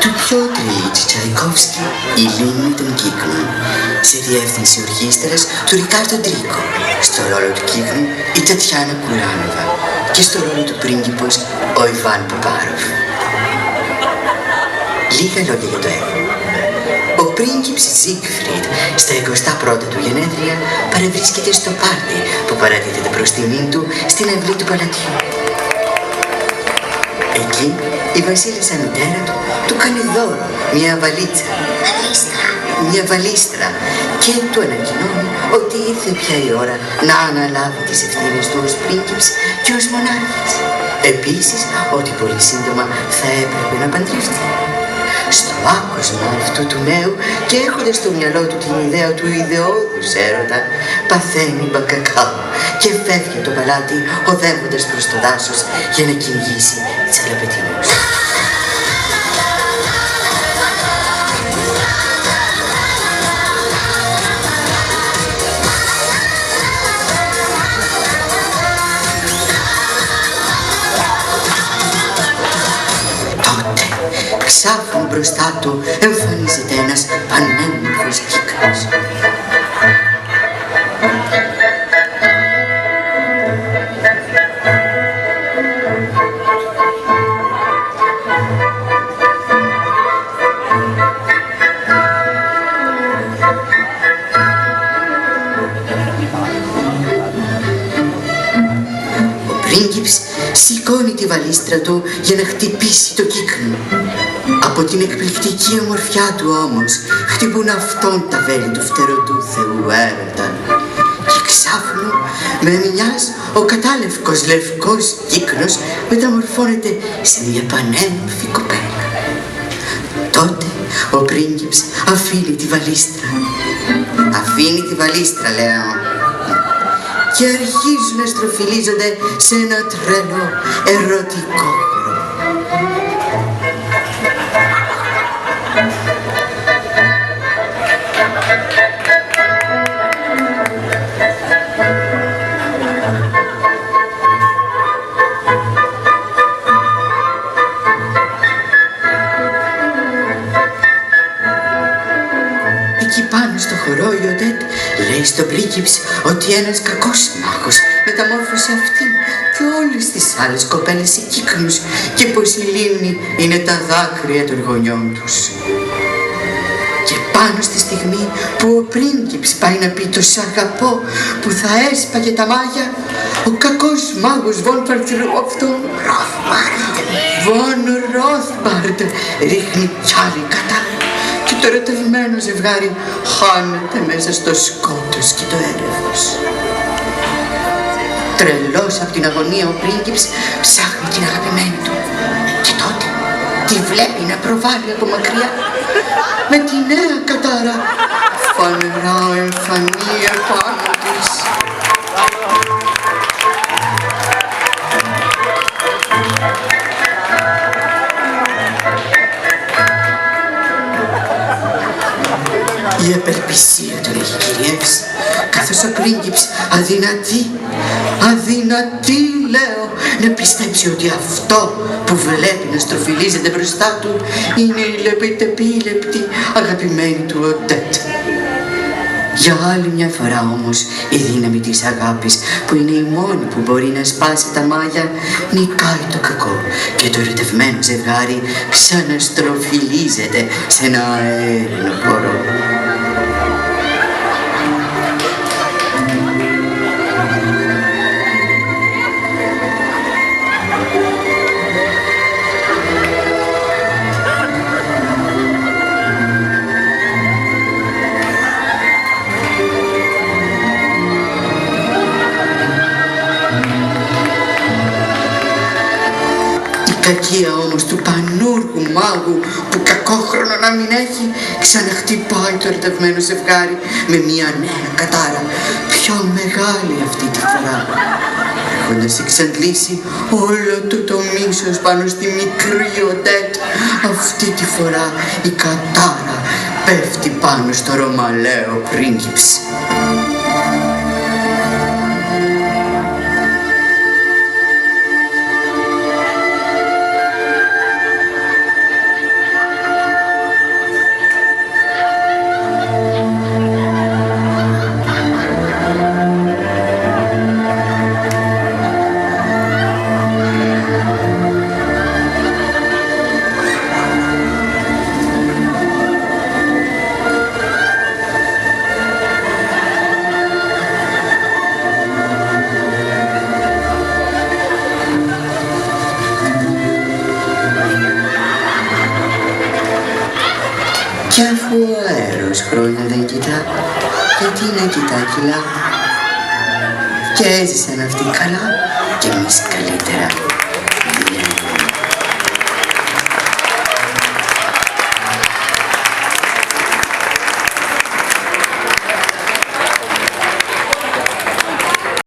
του Πιότρ Ιλίτς Τσαϊκόφσκι «Η λίμνη των κύκνων», σε διεύθυνση ορχήστρας του Ρικάρντο Ντρίκο, στο ρόλο του κύκνου η Τατιάνα Κουράνοβα και στο ρόλο του πρίγκιπος ο Ιβάν Ποπάροφ. Λίγα λόγια για το έργο. Ο πρίγκιπς Ζίγκφριντ στα 21 του γενέθλια παρευρίσκεται στο πάρτι που παραδίδεται προς τιμήν του στην αυλή του παλατιού. Εκεί η βασίλισσα μητέρα του κάνει δώρο μια βαλίτσα, μια βαλίστρα και του ανακοινώνει ότι ήρθε πια η ώρα να αναλάβει τις ευθύνες του ως πρίγκιπς και ως μονάρχης. Επίσης ότι πολύ σύντομα θα έπρεπε να παντρευτεί. Στο άκουσμα αυτού του νέου και έχοντας στο μυαλό του την ιδέα του ιδεώδους έρωτα, παθαίνει μπακακάου και φεύγει από το παλάτι οδεύοντας προς το δάσος για να κυνηγήσει τσαλαπετινούς. Ξάφνου μπροστά του εμφανίζεται ένας πανέμορφος κύκνος. Ο πρίγκιπς σηκώνει τη βαλίστρα του για να χτυπήσει το κύκνο. Από την εκπληκτική ομορφιά του όμως χτυπούν αυτόν τα βέλη του φτερωτού θεού έρωτα. Και ξάφνου με μιας ο κατάλευκος λευκός κύκνος μεταμορφώνεται σε μια πανέμορφη κοπέλα. Τότε ο πρίγκιπς αφήνει τη βαλίστρα. Αφήνει τη βαλίστρα, λέω. Και αρχίζουν να στροφιλίζονται σε ένα τρελό ερωτικό χώρο. Εκεί πάνω στο χορό η Οντέτ λέει στον πρίγκιψ ότι ένας κακός μάγος μεταμόρφωσε αυτήν και όλες τις άλλες κοπέλες σε κύκνους και πως η λίμνη είναι τα δάκρυα των γονιών τους. Και πάνω στη στιγμή που ο πρίγκιψ πάει να πει το «σ' αγαπώ» που θα έσπαγε τα μάγια, ο κακός μάγος Βον Ρόθμπαρντ ρίχνει κι άλλη κατάρα και το ερωτευμένο ζευγάρι χάνεται μέσα στο σκότος και το έρευος. Τρελός από την αγωνία ο πρίγκιψ ψάχνει την αγαπημένη του και τότε τη βλέπει να προβάλλει από μακριά με τη νέα κατάρα φανερά εμφανή επάνω της. Η απελπισία τον έχει κυριεύσει, καθώς ο πρίγκιψ αδυνατεί λέω να πιστέψει ότι αυτό που βλέπει να στροφιλίζεται μπροστά του είναι η λεπιτεπίλεπτη αγαπημένη του Οντέτ. Για άλλη μια φορά όμως η δύναμη της αγάπης, που είναι η μόνη που μπορεί να σπάσει τα μάγια, νικάει το κακό και το ερωτευμένο ζευγάρι ξαναστροφιλίζεται σε ένα αέρινο χώρο. Κακία όμως του πανούργου μάγου που κακόχρονο να μην έχει, ξαναχτυπάει το ερωτευμένο ζευγάρι με μια νέα κατάρα, πιο μεγάλη αυτή τη φορά, έχοντας εξαντλήσει όλο του το μίσος πάνω στη μικρή Οντέτ. Αυτή τη φορά η κατάρα πέφτει πάνω στο ρωμαλαίο πρίγκιψ. άλλος χρόνια δεν κοιτά. Γιατί να κοιτά κιλά. Και έζησαν αυτοί καλά και εμείς καλύτερα.